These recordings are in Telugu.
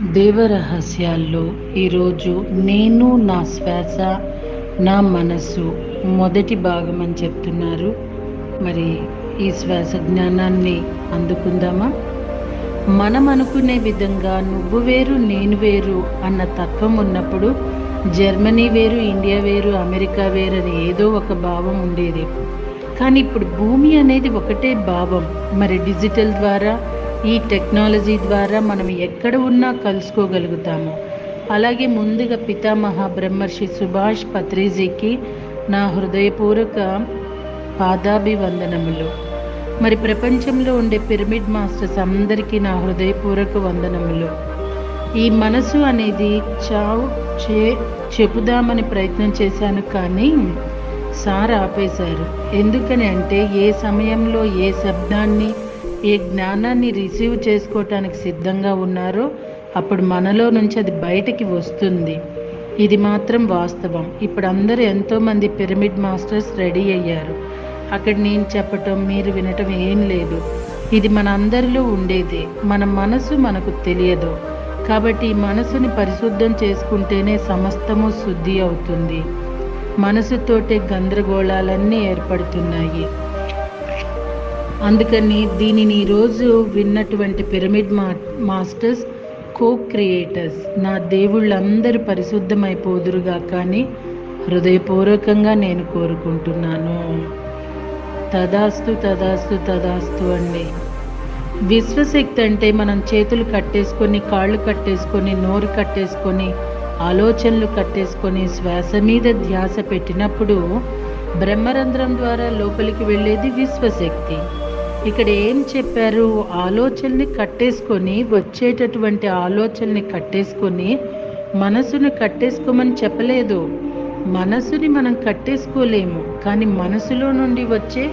దేవరహస్యాల్లో ఈరోజు నేను నా శ్వాస నా మనస్సు మొదటి భాగం అని చెప్తున్నారు. మరి ఈ శ్వాస జ్ఞానాన్ని అందుకుందామా? మనం అనుకునే విధంగా నువ్వు వేరు నేను వేరు అన్న తత్వం ఉన్నప్పుడు జర్మనీ వేరు, ఇండియా వేరు, అమెరికా వేరు అని ఏదో ఒక భావం ఉండేది. కానీ ఇప్పుడు భూమి అనేది ఒకటే భావం. మరి డిజిటల్ ద్వారా, ఈ టెక్నాలజీ ద్వారా మనం ఎక్కడ ఉన్నా కలుసుకోగలుగుతాము. అలాగే ముందుగా పితామహ బ్రహ్మర్షి సుభాష్ పత్రిజీకి నా హృదయపూర్వక పాదాభివందనములు. మరి ప్రపంచంలో ఉండే పిరమిడ్ మాస్టర్స్ అందరికీ నా హృదయపూర్వక వందనములు. ఈ మనసు అనేది చెప్పుదామని ప్రయత్నం చేశాను, కానీ సార్ ఆపేశారు. ఎందుకని అంటే ఏ సమయంలో ఏ శబ్దాన్ని, ఏ జ్ఞానాన్ని రిసీవ్ చేసుకోవటానికి సిద్ధంగా ఉన్నారో అప్పుడు మనలో నుంచి అది బయటికి వస్తుంది. ఇది మాత్రం వాస్తవం. ఇప్పుడు అందరూ ఎంతోమంది పిరమిడ్ మాస్టర్స్ రెడీ అయ్యారు. అక్కడ నేను చెప్పటం మీరు వినటం ఏం లేదు. ఇది మన అందరిలో ఉండేదే. మన మనసు మనకు తెలియదు. కాబట్టి ఈ మనసుని పరిశుద్ధం చేసుకుంటేనే సమస్తము శుద్ధి అవుతుంది. మనసుతోటే గందరగోళాలన్నీ ఏర్పడుతున్నాయి. అందుకని దీనిని ఈరోజు విన్నటువంటి పిరమిడ్ మాస్టర్స్ క్రియేటర్స్ నా దేవుళ్ళందరూ పరిశుద్ధమైపోదురుగా కానీ హృదయపూర్వకంగా నేను కోరుకుంటున్నాను. తదాస్తు తదాస్తు తదాస్తు అండి. విశ్వశక్తి అంటే మనం చేతులు కట్టేసుకొని, కాళ్ళు కట్టేసుకొని, నోరు కట్టేసుకొని, ఆలోచనలు కట్టేసుకొని శ్వాస మీద ధ్యాస పెట్టినప్పుడు బ్రహ్మరంధ్రం ద్వారా లోపలికి వెళ్ళేది విశ్వశక్తి. ఇక్కడ ఏం చెప్పారు? ఆలోచనని కట్టేసుకొని, వచ్చేటటువంటి ఆలోచనని కట్టేసుకొని మనసుని కట్టేసుకోమని చెప్పలేదు. మనసుని మనం కట్టేసుకోలేము, కానీ మనసులో నుండి వచ్చే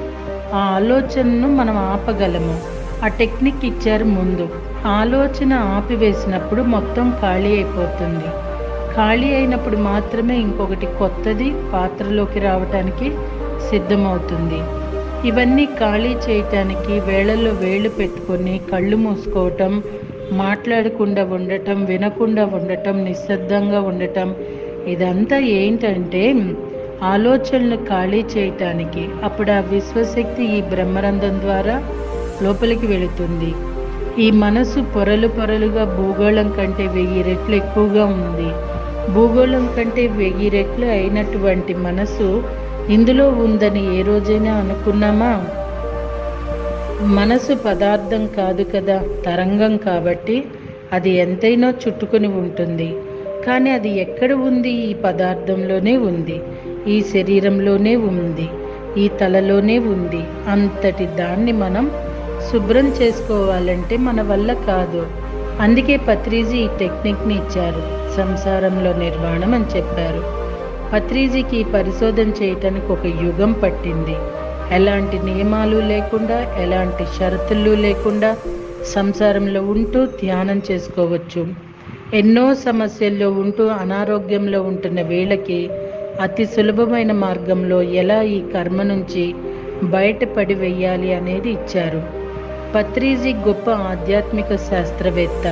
ఆ ఆలోచనను మనం ఆపగలము. ఆ టెక్నిక్ ఇచ్చారు ముందు. ఆలోచన ఆపివేసినప్పుడు మొత్తం ఖాళీ అయిపోతుంది. ఖాళీ అయినప్పుడు మాత్రమే ఇంకొకటి కొత్తది పాత్రలోకి రావటానికి సిద్ధమవుతుంది. ఇవన్నీ ఖాళీ చేయటానికి వేళల్లో వేళ్ళు పెట్టుకొని కళ్ళు మూసుకోవటం, మాట్లాడకుండా ఉండటం, వినకుండా ఉండటం, నిశ్శబ్దంగా ఉండటం, ఇదంతా ఏంటంటే ఆలోచనలు ఖాళీ చేయటానికి. అప్పుడు ఆ విశ్వశక్తి ఈ బ్రహ్మరంధ్రం ద్వారా లోపలికి వెళుతుంది. ఈ మనసు పొరలు పొరలుగా భూగోళం కంటే 1000 రెట్లు ఎక్కువగా ఉంది. భూగోళం కంటే 1000 రెట్లు అయినటువంటి మనసు ఇందులో ఉందని ఏ రోజైనా అనుకున్నామా? మనసు పదార్థం కాదు కదా, తరంగం. కాబట్టి అది ఎంతైనా చుట్టుకొని ఉంటుంది. కానీ అది ఎక్కడ ఉంది? ఈ పదార్థంలోనే ఉంది, ఈ శరీరంలోనే ఉంది, ఈ తలలోనే ఉంది. అంతటి దాన్ని మనం శుభ్రం చేసుకోవాలంటే మన వల్ల కాదు. అందుకే పత్రిజీ ఈ టెక్నిక్ని ఇచ్చారు, సంసారంలో నిర్వాణం అని చెప్పారు. పత్రిజీకి పరిశోధన చేయటానికి ఒక యుగం పట్టింది. ఎలాంటి నియమాలు లేకుండా, ఎలాంటి షరతులు లేకుండా సంసారంలో ఉంటూ ధ్యానం చేసుకోవచ్చు. ఎన్నో సమస్యల్లో ఉంటూ అనారోగ్యంలో ఉంటున్న వీళ్ళకి అతి సులభమైన మార్గంలో ఎలా ఈ కర్మ నుంచి బయటపడి వెయ్యాలి అనేది ఇచ్చారు. పత్రిజీ గొప్ప ఆధ్యాత్మిక శాస్త్రవేత్త.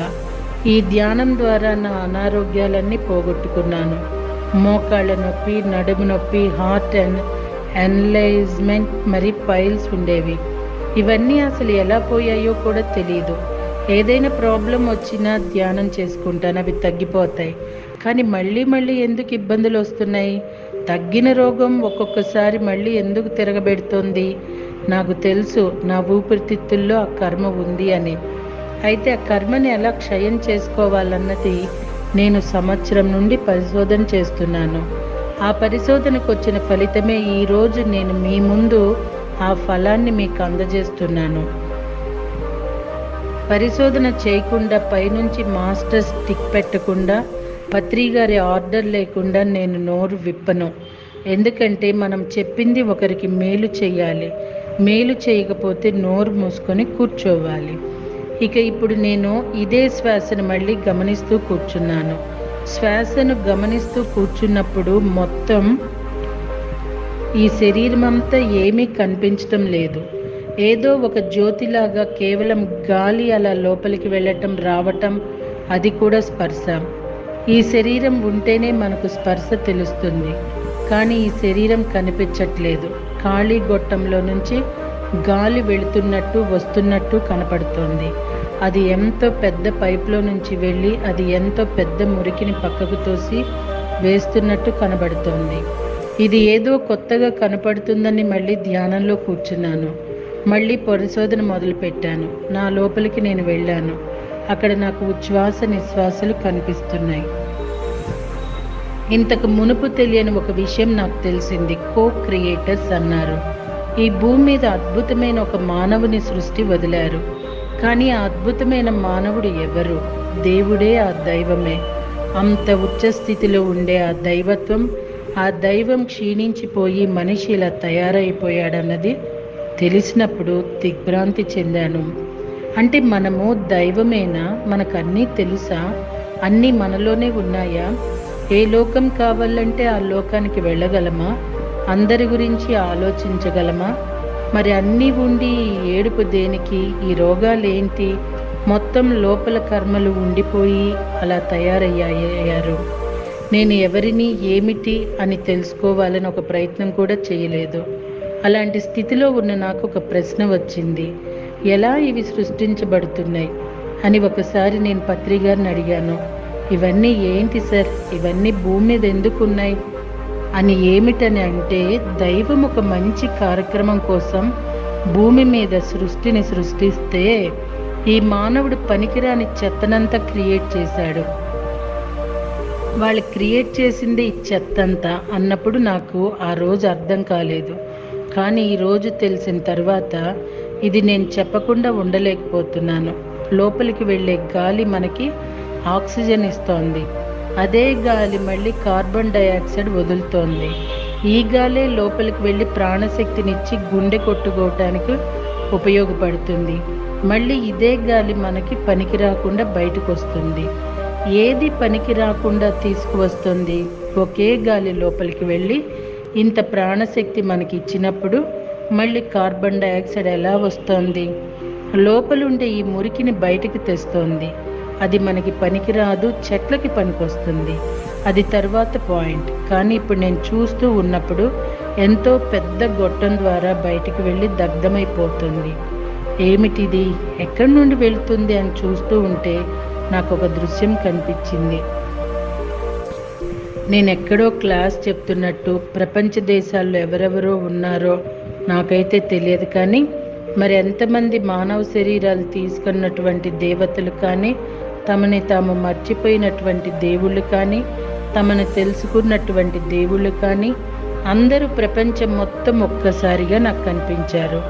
ఈ ధ్యానం ద్వారా నా అనారోగ్యాలన్నీ పోగొట్టుకున్నాను. మోకాళ్ళ నొప్పి, నడుము నొప్పి, హార్ట్ అండ్ ఎన్లైజ్మెంట్, మరి పైల్స్ ఉండేవి. ఇవన్నీ అసలు ఎలా పోయాయో కూడా తెలియదు. ఏదైనా ప్రాబ్లం వచ్చినా ధ్యానం చేసుకుంటాను, అవి తగ్గిపోతాయి. కానీ మళ్ళీ మళ్ళీ ఎందుకు ఇబ్బందులు వస్తున్నాయి? తగ్గిన రోగం ఒక్కొక్కసారి మళ్ళీ ఎందుకు తిరగబెడుతోంది? నాకు తెలుసు, నా ఊపిరితిత్తుల్లో ఆ కర్మ ఉంది అని. అయితే ఆ కర్మని ఎలా క్షయం చేసుకోవాలన్నది నేను సంవత్సరం నుండి పరిశోధన చేస్తున్నాను. ఆ పరిశోధనకు వచ్చిన ఫలితమే ఈరోజు నేను మీ ముందు ఆ ఫలాన్ని మీకు అందజేస్తున్నాను. పరిశోధన చేయకుండా, పైనుంచి మాస్టర్స్ టిక్ పెట్టకుండా, పత్రిగారి ఆర్డర్ లేకుండా నేను నోరు విప్పను. ఎందుకంటే మనం చెప్పింది ఒకరికి మేలు చేయాలి. మేలు చేయకపోతే నోరు మూసుకొని కూర్చోవాలి. ఇక ఇప్పుడు నేను ఇదే శ్వాసను మళ్ళీ గమనిస్తూ కూర్చున్నాను. శ్వాసను గమనిస్తూ కూర్చున్నప్పుడు మొత్తం ఈ శరీరం అంతా ఏమీ కనిపించటం లేదు. ఏదో ఒక జ్యోతిలాగా కేవలం గాలి అలా లోపలికి వెళ్ళటం రావటం అది కూడా స్పర్శ. ఈ శరీరం ఉంటేనే మనకు స్పర్శ తెలుస్తుంది, కానీ ఈ శరీరం కనిపించట్లేదు. ఖాళీ గొట్టంలో నుంచి గాలి వెళుతున్నట్టు వస్తున్నట్టు కనపడుతోంది. అది ఎంతో పెద్ద పైపులో నుంచి వెళ్ళి అది ఎంతో పెద్ద మురికిని పక్కకు తోసి వేస్తున్నట్టు కనబడుతోంది. ఇది ఏదో కొత్తగా కనపడుతుందని మళ్ళీ ధ్యానంలో కూర్చున్నాను. మళ్ళీ పరిశోధన మొదలుపెట్టాను. నా లోపలికి నేను వెళ్ళాను. అక్కడ నాకు ఉచ్ఛ్వాస నిశ్వాసలు కనిపిస్తున్నాయి. ఇంతకు మునుపు తెలియని ఒక విషయం నాకు తెలిసింది. కో-క్రియేటర్స్ అన్నారు. ఈ భూమి మీద అద్భుతమైన ఒక మానవుని సృష్టి వదిలారు. కానీ ఆ అద్భుతమైన మానవుడు ఎవరు? దేవుడే, ఆ దైవమే. అంత ఉచ్చ స్థితిలో ఉండే ఆ దైవత్వం, ఆ దైవం క్షీణించిపోయి మనిషి ఇలా తయారైపోయాడన్నది తెలిసినప్పుడు దిగ్భ్రాంతి చెందాను. అంటే మనము దైవమేనా? మనకు అన్నీ తెలుసా? అన్నీ మనలోనే ఉన్నాయా? ఏ లోకం కావాలంటే ఆ లోకానికి వెళ్ళగలమా? అందరి గురించి ఆలోచించగలమా? మరి అన్నీ ఉండి ఈ ఏడుపు దేనికి? ఈ రోగాలేంటి? మొత్తం లోపల కర్మలు ఉండిపోయి అలా తయారయ్యారు. నేను ఎవరిని, ఏమిటి అని తెలుసుకోవాలని ఒక ప్రయత్నం కూడా చేయలేదు. అలాంటి స్థితిలో ఉన్న నాకు ఒక ప్రశ్న వచ్చింది. ఎలా ఇవి సృష్టించబడుతున్నాయి అని ఒకసారి నేను పత్రి గారిని అడిగాను. ఇవన్నీ ఏంటి సార్? ఇవన్నీ భూమి మీద ఎందుకున్నాయి అని. ఏమిటని అంటే, దైవం ఒక మంచి కార్యక్రమం కోసం భూమి మీద సృష్టిని సృష్టిస్తే ఈ మానవుడు పనికిరాని చెత్తనంతా క్రియేట్ చేశాడు. వాళ్ళు క్రియేట్ చేసింది ఈ చెత్తంతా అన్నప్పుడు నాకు ఆ రోజు అర్థం కాలేదు. కానీ ఈరోజు తెలిసిన తర్వాత ఇది నేను చెప్పకుండా ఉండలేకపోతున్నాను. లోపలికి వెళ్ళే గాలి మనకి ఆక్సిజన్ ఇస్తోంది. అదే గాలి మళ్ళీ కార్బన్ డైఆక్సైడ్ వదులుతోంది. ఈ గాలే లోపలికి వెళ్ళి ప్రాణశక్తినిచ్చి గుండె కొట్టుకోవటానికి ఉపయోగపడుతుంది. మళ్ళీ ఇదే గాలి మనకి పనికి రాకుండా బయటకు వస్తుంది. ఏది పనికి రాకుండా తీసుకువస్తుంది? ఒకే గాలి లోపలికి వెళ్ళి ఇంత ప్రాణశక్తి మనకి ఇచ్చినప్పుడు మళ్ళీ కార్బన్ డైఆక్సైడ్ ఎలా వస్తుంది? లోపలుండే ఈ మురికిని బయటికి తెస్తోంది. అది మనకి పనికిరాదు, చెట్లకి పనికొస్తుంది. అది తర్వాత పాయింట్. కానీ ఇప్పుడు నేను చూస్తూ ఉన్నప్పుడు ఎంతో పెద్ద గొట్టం ద్వారా బయటికి వెళ్ళి దగ్ధమైపోతుంది. ఏమిటిది? ఎక్కడి నుండి వెళ్తుంది అని చూస్తూ ఉంటే నాకు ఒక దృశ్యం కనిపించింది. నేను ఎక్కడో క్లాస్ చెప్తున్నట్టు ప్రపంచ దేశాల్లో ఎవరెవరో ఉన్నారో నాకైతే తెలియదు. కానీ మరి ఎంతమంది మానవ శరీరాలు తీసుకున్నటువంటి దేవతలు కానీ, తమని తాము మర్చిపోయినటువంటి దేవుళ్ళు కానీ, తమను తెలుసుకున్నటువంటి దేవుళ్ళు కానీ, అందరూ ప్రపంచం మొత్తం ఒక్కసారిగా నాకు కనిపించారు.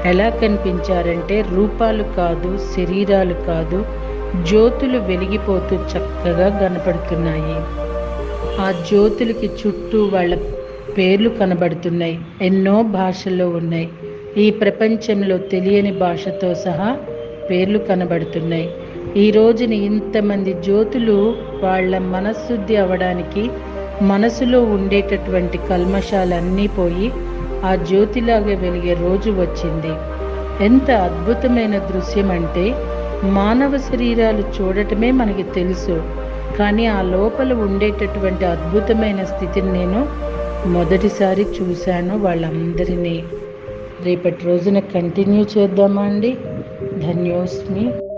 ఎలా కనిపించారంటే, రూపాలు కాదు, శరీరాలు కాదు, జ్యోతులు వెలిగిపోతూ చక్కగా కనపడుతున్నాయి. ఆ జ్యోతులకి చుట్టూ వాళ్ళ పేర్లు కనబడుతున్నాయి. ఎన్నో భాషల్లో ఉన్నాయి. ఈ ప్రపంచంలో తెలియని భాషతో సహా పేర్లు కనబడుతున్నాయి. ఈ రోజున ఇంతమంది జ్యోతులు వాళ్ళ మనశుద్ధి అవ్వడానికి, మనసులో ఉండేటటువంటి కల్మషాలన్నీ పోయి ఆ జ్యోతిలాగా వెలిగే రోజు వచ్చింది. ఎంత అద్భుతమైన దృశ్యం అంటే, మానవ శరీరాలు చూడటమే మనకి తెలుసు, కానీ ఆ లోపల ఉండేటటువంటి అద్భుతమైన స్థితిని నేను మొదటిసారి చూశాను వాళ్ళందరినీ. రేపటి రోజున కంటిన్యూ చేద్దామా అండి? ధన్యోస్మి.